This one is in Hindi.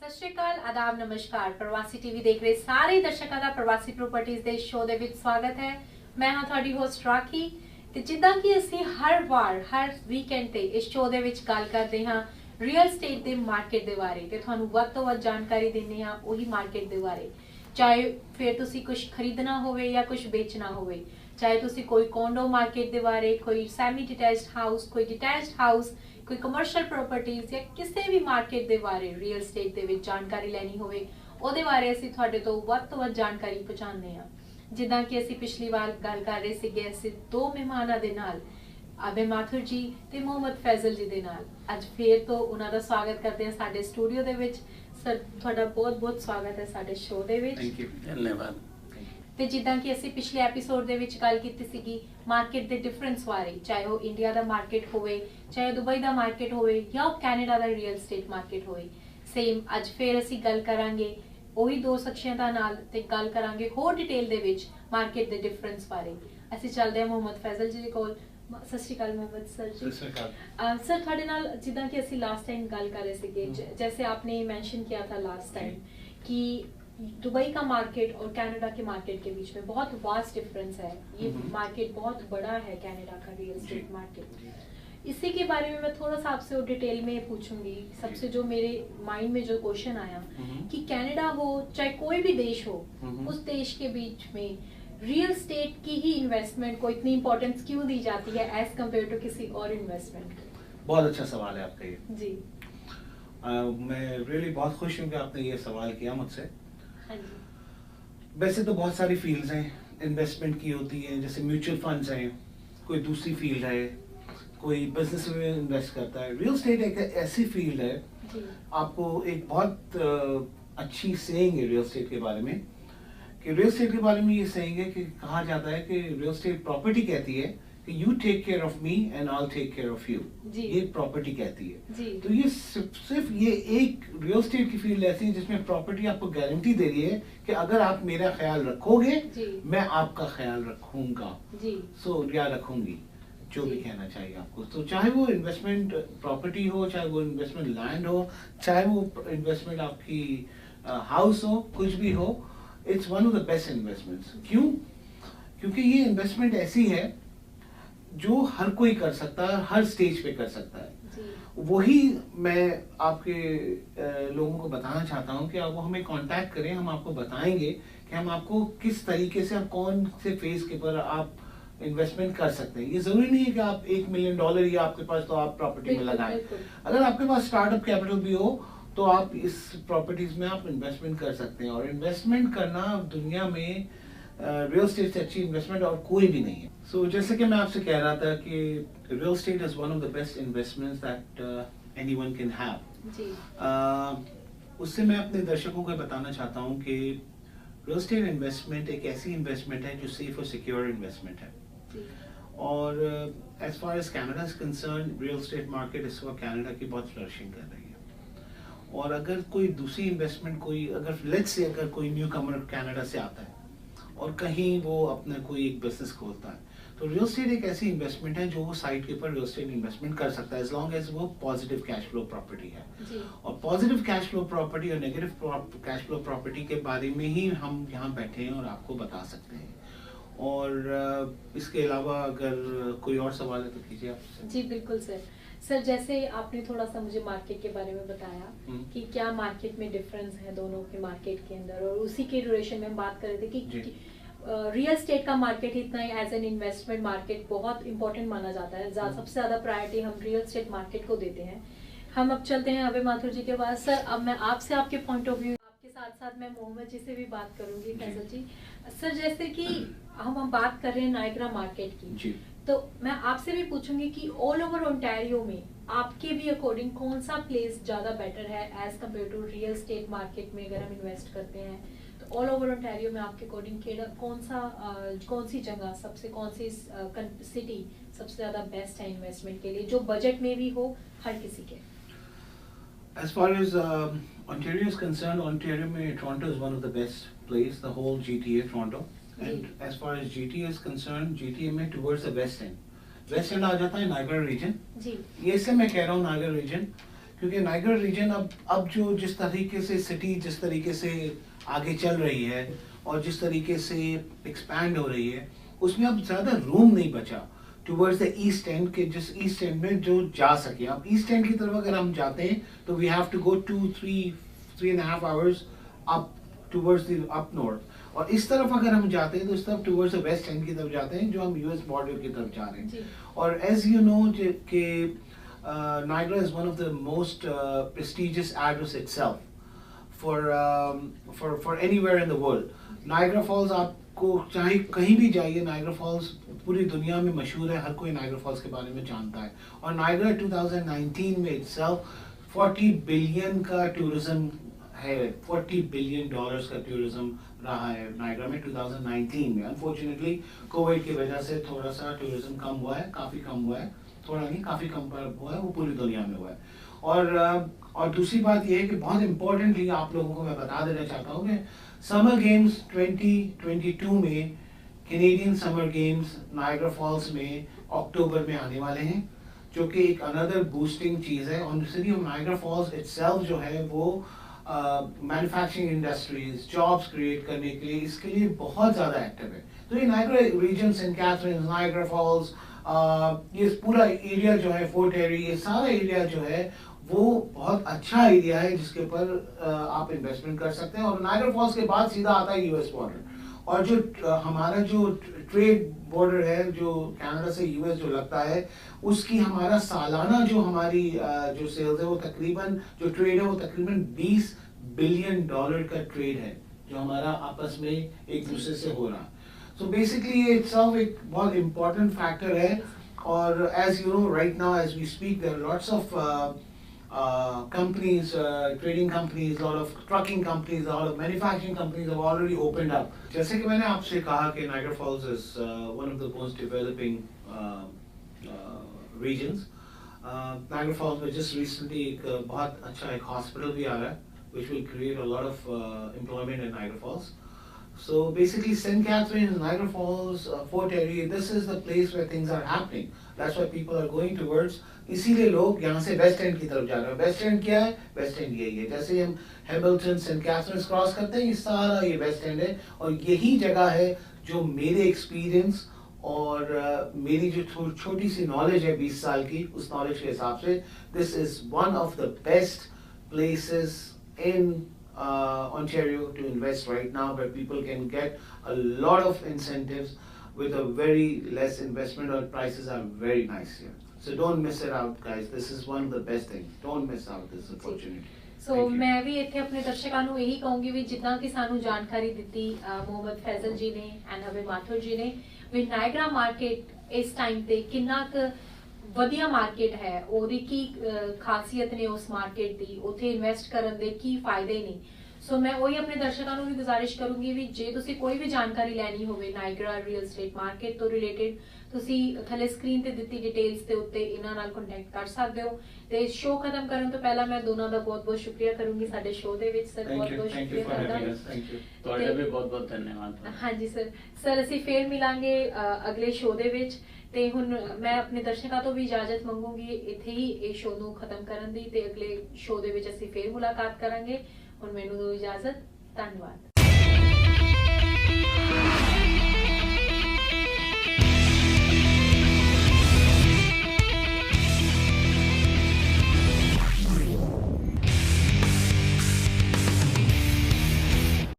ਸਤਿ ਸ਼੍ਰੀ ਅਕਾਲ, ਆਦਾਬ, ਨਮਸਕਾਰ। ਪ੍ਰਵਾਸੀ ਟੀਵੀ ਦੇਖ ਰਹੇ ਸਾਰੇ ਦਰਸ਼ਕਾਂ ਦਾ ਪ੍ਰਵਾਸੀ ਪ੍ਰਾਪਰਟੀਜ਼ ਦੇ ਸ਼ੋਅ ਦੇ ਵਿੱਚ ਸਵਾਗਤ ਹੈ। ਮੈਂ ਹਾਂ ਤੁਹਾਡੀ ਹੋਸਟ ਰਾਖੀ ਤੇ ਜਿੱਦਾਂ ਕਿ ਅਸੀਂ ਹਰ ਵਾਰ ਹਰ ਵੀਕਐਂਡ ਤੇ ਇਸ ਸ਼ੋਅ ਦੇ ਵਿੱਚ ਗੱਲ ਕਰਦੇ ਹਾਂ ਰੀਅਲ ਸਟੇਟ ਦੇ ਮਾਰਕੀਟ ਦੇ ਬਾਰੇ ਤੇ ਤੁਹਾਨੂੰ ਵੱਧ ਤੋਂ ਵੱਧ ਜਾਣਕਾਰੀ ਦਿੰਦੇ ਹਾਂ ਉਹੀ ਮਾਰਕੀਟ ਦੇ ਬਾਰੇ। ਚਾਹੇ ਫਿਰ ਤੁਸੀਂ ਕੁਝ ਖਰੀਦਣਾ ਹੋਵੇ ਜਾਂ ਕੁਝ ਵੇਚਣਾ ਹੋਵੇ, ਚਾਹੇ ਤੁਸੀਂ ਕੋਈ ਕੋਂਡੋ ਮਾਰਕੀਟ ਦੇ ਬਾਰੇ, ਕੋਈ ਸੈਮੀ ਡਿਟੈਚਡ ਹਾਊਸ, ਕੋਈ ਡਿਟੈਚਡ ਹਾਊਸ, ਕੋਈ ਕਮਰਸ਼ੀਅਲ ਪ੍ਰਾਪਰਟੀਆਂ ਜਾਂ ਕਿਸੇ ਵੀ ਮਾਰਕੀਟ ਦੇ ਬਾਰੇ ਰੀਅਲ ਸਟੇਟ ਦੇ ਵਿੱਚ ਜਾਣਕਾਰੀ ਲੈਣੀ ਹੋਵੇ, ਉਹਦੇ ਬਾਰੇ ਅਸੀਂ ਤੁਹਾਡੇ ਤੋਂ ਵੱਧ ਤੋਂ ਵੱਧ ਜਾਣਕਾਰੀ ਪਹੁੰਚਾਉਂਦੇ ਹਾਂ। ਜਿੱਦਾਂ ਕਿ ਅਸੀਂ ਪਿਛਲੀ ਵਾਰ ਗੱਲ ਕਰ ਰਹੇ ਸੀਗੇ, ਅਸੀਂ ਦੋ ਮਹਿਮਾਨਾਂ ਦੇ ਨਾਲ, ਅਬੇ ਮਾਥੁਰ ਜੀ ਤੇ ਮੁਹੰਮਦ ਫੈਜ਼ਲ ਜੀ ਦੇ ਨਾਲ। ਅੱਜ ਫੇਰ ਤੋਂ ਉਹਨਾਂ ਦਾ ਸਵਾਗਤ ਕਰਦੇ ਹਾਂ ਸਾਡੇ ਸਟੂਡੀਓ ਦੇ ਵਿੱਚ। ਸਰ, ਤੁਹਾਡਾ ਬਹੁਤ-ਬਹੁਤ ਸਵਾਗਤ ਹੈ ਸਾਡੇ ਸ਼ੋਅ ਦੇ ਵਿੱਚ। ਥੈਂਕ ਯੂ, ਧੰਨਵਾਦ। ਤੇ ਜਿੱਦਾਂ ਕਿ ਅਸੀਂ ਪਿਛਲੇ ਐਪੀਸੋਡ ਦੇ ਵਿੱਚ ਗੱਲ ਕੀਤੀ ਸੀਗੀ ਮਾਰਕੀਟ ਦੇ ਡਿਫਰੈਂਸ ਬਾਰੇ, ਚਾਹੇ ਉਹ ਇੰਡੀਆ ਦਾ ਮਾਰਕੀਟ ਹੋਵੇ, ਚਾਹੇ ਦੁਬਈ ਦਾ ਮਾਰਕੀਟ ਹੋਵੇ ਜਾਂ ਉਹ ਕੈਨੇਡਾ ਦਾ ਰੀਅਲ ਸਟੇਟ ਮਾਰਕੀਟ ਹੋਵੇ। ਸੇਮ ਅੱਜ ਫੇਰ ਅਸੀਂ ਗੱਲ ਕਰਾਂਗੇ ਉਹੀ ਦੋ ਸ਼ਖਸੀਅਤਾਂ ਨਾਲ ਤੇ ਗੱਲ ਕਰਾਂਗੇ ਹੋਰ ਡਿਟੇਲ ਦੇ ਵਿੱਚ ਮਾਰਕੀਟ ਦੇ ਡਿਫਰੈਂਸ ਬਾਰੇ। ਅਸੀਂ ਚੱਲਦੇ ਹਾਂ ਮੁਹੰਮਦ ਫੈਜ਼ਲ ਜੀ ਦੇ ਕੋਲ। ਸਤਿ ਸ਼੍ਰੀ ਅਕਾਲ ਮੁਹੰਮਦ सर जी। सत श्री अकाल सर, ਤੁਹਾਡੇ ਨਾਲ ਜਿੱਦਾਂ ਕਿ ਅਸੀਂ ਲਾਸਟ टाइम ਗੱਲ कर रहे ਸੀਗੇ, जैसे आपने मेंशन किया था लास्ट टाइम कि दुबई का मार्केट और कनाडा के मार्केट के बीच में बहुत वास्ट डिफरेंस है। ये मार्केट बहुत बड़ा है कनाडा का रियल एस्टेट मार्केट। इसी के बारे में मैं थोड़ा सा आपसे और डिटेल में पूछूंगी। सबसे जो मेरे माइंड में जो क्वेश्चन आया कि कनाडा हो चाहे कोई भी देश हो, उस देश के बीच में रियल स्टेट की ही इन्वेस्टमेंट को इतनी इम्पोर्टेंस क्यों दी जाती है एज कम्पेयर टू किसी और इन्वेस्टमेंट? बहुत अच्छा सवाल है आपका ये जी। मैं रियली बहुत खुश हूँ कि आपने ये सवाल किया मुझसे। हाँ जी। वैसे तो बहुत सारी फील्ड्स हैं इन्वेस्टमेंट की होती हैं, जैसे म्यूचुअल फंड्स हैं, कोई दूसरी फील्ड है, कोई बिजनेस में इन्वेस्ट करता है। रियल स्टेट एक ऐसी फील्ड है, जी। आपको एक बहुत अच्छी सेइंग है रियल स्टेट के बारे में कि रियल स्टेट के बारे में ये सेइंग है कि कहा जाता है कि रियल स्टेट प्रॉपर्टी कहती है कि you take care of me and I take care of you. ये प्रॉपर्टी कहती है। जी। तो ये सिर्फ ये एक रियल स्टेट की फील्ड ऐसी है जिसमें प्रॉपर्टी आपको गारंटी दे रही है कि अगर आप मेरा ख्याल रखोगे मैं आपका ख्याल रखूंगा। जी। सो या रखूंगी, जो भी कहना चाहिए आपको। तो चाहे वो इन्वेस्टमेंट प्रॉपर्टी हो, चाहे वो इन्वेस्टमेंट लैंड हो, चाहे वो इन्वेस्टमेंट आपकी हाउस हो, कुछ भी हो, it's one of the best investments. क्यों? क्योंकि ये इन्वेस्टमेंट ऐसी है जो हर कोई कर सकता है, हर स्टेज पे कर सकता है। जी। वही मैं आपके लोगों को बताना चाहता हूँ कि आप वो हमें कांटेक्ट करें, हम आपको बताएंगे कि हम आपको किस तरीके से, आप कौन से फेज के पर आप इन्वेस्टमेंट कर सकते हैं। ये जरूरी नहीं है कि आप $1 मिलियन ही आपके पास तो आप प्रॉपर्टी में लगाएं। अगर आपके पास स्टार्टअप कैपिटल भी हो तो आप इस प्रॉपर्टीज में आप इन्वेस्टमेंट कर सकते हैं। और इन्वेस्टमेंट करना दुनिया में रियल स्टेट से अच्छी इन्वेस्टमेंट और कोई भी नहीं है। सो जैसे कि मैं आपसे कह रहा था कि real estate is one of the best investments that anyone can have. जी। उससे मैं अपने दर्शकों को बताना चाहता हूँ कि रियल स्टेट इन्वेस्टमेंट एक ऐसी इन्वेस्टमेंट है जो सेफ और सिक्योर इन्वेस्टमेंट है। जी। और as far as Canada is concern, real estate market इस वक्त कैनेडा की बहुत फ्लरिशिंग कर रही है। और अगर कोई दूसरी इन्वेस्टमेंट, कोई अगर लेट्स से अगर कोई न्यू कमर कनाडा से आता है और कहीं वो अपना कोई एक बिजनेस खोलता है, तो रियल स्टेट एक ऐसी इन्वेस्टमेंट है जो वो साइट के ऊपर रियल स्टेट इन्वेस्टमेंट कर सकता है, एज लॉन्ग एज वो पॉजिटिव कैश फ्लो प्रॉपर्टी है। जी। और पॉजिटिव कैश फ्लो प्रॉपर्टी और नेगेटिव कैश फ्लो प्रॉपर्टी के बारे में ही हम यहाँ बैठे हैं और आपको बता सकते हैं। और इसके अलावा अगर कोई और सवाल है तो कीजिए आप। जी बिल्कुल सर। सर, जैसे आपने थोड़ा सा मुझे मार्केट के बारे में बताया कि क्या मार्केट में डिफरेंस है दोनों के मार्केट के अंदर, और उसी के ड्यूरेशन में हम बात कर रहे थे कि रियल स्टेट का मार्केट इतना एज एन इन्वेस्टमेंट मार्केट बहुत इंपॉर्टेंट माना जाता है। सबसे ज्यादा प्रायोरिटी हम रियल स्टेट मार्केट को देते हैं। हम अब चलते हैं अबे माथुर जी के पास। सर, अब मैं आपसे आपके पॉइंट ऑफ व्यू, आपके साथ साथ मैं मोहम्मद जी से भी बात करूंगी। फैजल जी, सर जैसे कि हम बात कर रहे हैं नायग्रा मार्केट की, जी। तो मैं आपसे भी पूछूंगी कि ऑल ओवर ओंटारियो में आपके भी अकॉर्डिंग कौन सा प्लेस ज्यादा बेटर है as compare to real estate market में अगर हम इन्वेस्ट करते हैं? तो ऑल ओवर ओंटारियो में आपके अकॉर्डिंग कौन सी जगह, कौन सी सिटी सबसे ज्यादा बेस्ट है इन्वेस्टमेंट के लिए, जो बजट में भी हो हर किसी के? As far as Ontario is concerned, Ontario में Toronto is one of the best place, the whole GTA Toronto. And as far as GTA is concerned, GTA में towards the west end आ जाता है नायग्रा रीजन। जी। ये इसलिए मैं कह रहा हूँ नायग्रा रीजन क्योंकि नाइगर रीजन अब जो जिस तरीके से सिटी जिस तरीके से आगे चल रही है और जिस तरीके से एक्सपैंड हो रही है, उसमें अब ज़्यादा रूम नहीं बचा टुवर्ड्स द ईस्ट एंड के, जिस ईस्ट एंड में जो जा सके। अब ईस्ट एंड की तरफ अगर हम जाते हैं तो we have to go 3.5 hours up towards the up north, और इस तरफ अगर हम जाते हैं तो इस तरफ टुवर्ड्स द वेस्ट एंड की तरफ जाते हैं, जो हम यूएस बॉर्डर की तरफ जा रहे हैं। और एज यू नो कि Niagara is one of the most prestigious address itself for anywhere in the world. Niagara Falls, आपको चाहे कहीं भी जाइए, Niagara Falls पूरी दुनिया में मशहूर है, हर कोई Niagara Falls के बारे में जानता है। और Niagara 2019 में itself 40 बिलियन का टूरिज्म है, $40 बिलियन का टूरिज्म रहा है नाइग्रा में 2019 में। अनफॉर्चुनेटली कोविड की वजह से थोड़ा सा टूरिज्म कम हुआ है, काफ़ी कम हुआ है, थोड़ा नहीं काफ़ी कम हुआ है, वो पूरी दुनिया में हुआ है। और दूसरी बात ये है कि बहुत इम्पोर्टेंटली आप लोगों को मैं बता देना चाहता हूँ कि समर गेम्स 2022 में, Canadian summer games Niagara Falls में अक्टूबर में आने वाले हैं, जो कि एक अनदर बूस्टिंग चीज़ है। और city of Niagara Falls itself जो है वो मैन्युफैक्चरिंग इंडस्ट्रीज, जॉब्स क्रिएट करने के लिए, इसके लिए बहुत ज़्यादा एक्टिव है। तो ये Niagara region, Saint Catharines, Niagara Falls, ये पूरा एरिया जो है, फोर्ट एरी, ये सारा एरिया जो है वो बहुत अच्छा एरिया है जिसके ऊपर आप इन्वेस्टमेंट कर सकते हैं। और नाइग्रा फॉल्स के बाद सीधा आता है यूएस बॉर्डर, और जो हमारा जो ट्रेड बॉर्डर है, जो कनाडा से यूएस जो लगता है, उसकी हमारा सालाना जो हमारी जो सेल्स है वो तकरीबन, जो ट्रेड है वो तकरीबन $20 बिलियन का ट्रेड है, जो हमारा आपस में एक दूसरे से हो रहा है। So basically itself एक बहुत important factor है। और as you know right now as we speak there are lots of companies, trading companies, a lot of trucking companies, a lot of manufacturing companies have already opened up. जैसे कि मैंने आपसे कहा कि Niagara Falls is one of the most developing regions. Niagara Falls में just recently एक बहुत अच्छा एक hospital भी आ रहा है, which will create a lot of employment in Niagara Falls. So basically St. Catharines, Niagara Falls, Fort Erie, this is the place where things are happening. That's why people are going towards, इसीलिए लोग यहाँ से वेस्ट एंड की तरफ जा रहे हैं। वेस्ट एंड क्या है? वेस्ट एंड यही है, जैसे हम हैमिल्टन, सेंट कैथरीन्स क्रॉस करते हैं, ये सारा ये वेस्ट एंड है। और यही जगह है जो मेरे एक्सपीरियंस और मेरी जो छोटी सी नॉलेज है 20 साल की, उस नॉलेज के हिसाब से this is one of the best places in Ontario to invest right now, where people can get a lot of incentives with a very less investment, or prices are very nice here. So don't miss it out, guys. This is one of the best things. Don't miss out this opportunity. So मैं भी ਇੱਥੇ ਆਪਣੇ ਦਰਸ਼ਕਾਂ ਨੂੰ ਇਹੀ ਕਹੂੰਗੀ ਵੀ ਜਿੱਦਾਂ ਕਿ ਸਾਨੂੰ ਜਾਣਕਾਰੀ ਦਿੱਤੀ ਮੁਹੰਮਦ ਫੈਜ਼ਲ ਜੀ ਨੇ ਐਂਡ ਹਵੇ ਮਾਥੁਰ ਜੀ ਨੇ, ਵੀ ਨਾਇਗਰਾ ਮਾਰਕੀਟ ਇਸ ਟਾਈਮ ਤੇ ਕਿੰਨਾ ਕੁ ਵਧੀਆ ਮਾਰਕੀਟ ਹੈ, ਉਹਦੀ ਕੀ ਖਾਸੀਅਤ ਨੇ ਉਸ ਮਾਰਕੀਟ ਦੀ, ਉੱਥੇ ਇਨਵੈਸਟ ਕਰਨ ਦੇ ਕੀ ਫਾਇਦੇ ਨੇ। ਸੋ ਮੈਂ ਉਹੀ ਆਪਣੇ ਦਰਸ਼ਕਾਂ ਨੂੰ ਵੀ ਗੁਜ਼ਾਰਿਸ਼ ਕਰੂੰਗੀ ਵੀ ਜੇ ਤੁਸੀਂ ਕੋਈ ਵੀ ਜਾਣਕਾਰੀ ਲੈਣੀ ਹੋਵੇ ਨਾਇਗਰਾ ਰੀਅਲ ਏਸਟੇਟ ਮਾਰਕੀਟ ਤੋਂ ਰਿਲੇਟਡ, ਤੁਸੀਂ ਥੱਲੇ ਸਕਰੀਨ ਤੇ ਦਿੱਤੀ ਡਿਟੇਲਸ ਦੇ ਉੱਤੇ ਇਹਨਾਂ ਨਾਲ ਕੰਟੈਕਟ ਕਰ ਸਕਦੇ ਹੋ। ਤੇ ਸ਼ੋਅ ਖਤਮ ਕਰਨ ਤੋਂ ਪਹਿਲਾਂ ਮੈਂ ਦੋਨਾਂ ਦਾ ਬਹੁਤ-ਬਹੁਤ ਸ਼ੁਕਰੀਆ ਕਰੂੰਗੀ ਸਾਡੇ ਸ਼ੋਅ ਦੇ ਵਿੱਚ। ਸਰ ਬਹੁਤ-ਬਹੁਤ ਸ਼ੁਕਰੀਆ ਤੁਹਾਡਾ। ਤੁਹਾਡਾ ਵੀ ਬਹੁਤ-ਬਹੁਤ ਧੰਨਵਾਦ। ਹਾਂਜੀ ਸਰ ਅਸੀਂ ਫੇਰ ਮਿਲਾਂਗੇ ਅਗਲੇ ਸ਼ੋਅ ਦੇ ਵਿੱਚ। ਤੇ ਹੁਣ ਮੈਂ ਆਪਣੇ ਦਰਸ਼ਕਾਂ ਤੋਂ ਵੀ ਇਜਾਜ਼ਤ ਮੰਗੂੰਗੀ ਇੱਥੇ ਹੀ ਇਹ ਸ਼ੋਅ ਨੂੰ ਖਤਮ ਕਰਨ ਦੀ, ਤੇ ਅਗਲੇ ਸ਼ੋਅ ਦੇ ਵਿੱਚ ਅਸੀਂ ਫੇਰ ਮੁਲਾਕਾਤ ਕਰਾਂਗੇ। ਹੁਣ ਮੈਨੂੰ ਦਿਓ ਇਜਾਜ਼ਤ। ਧੰਨਵਾਦ।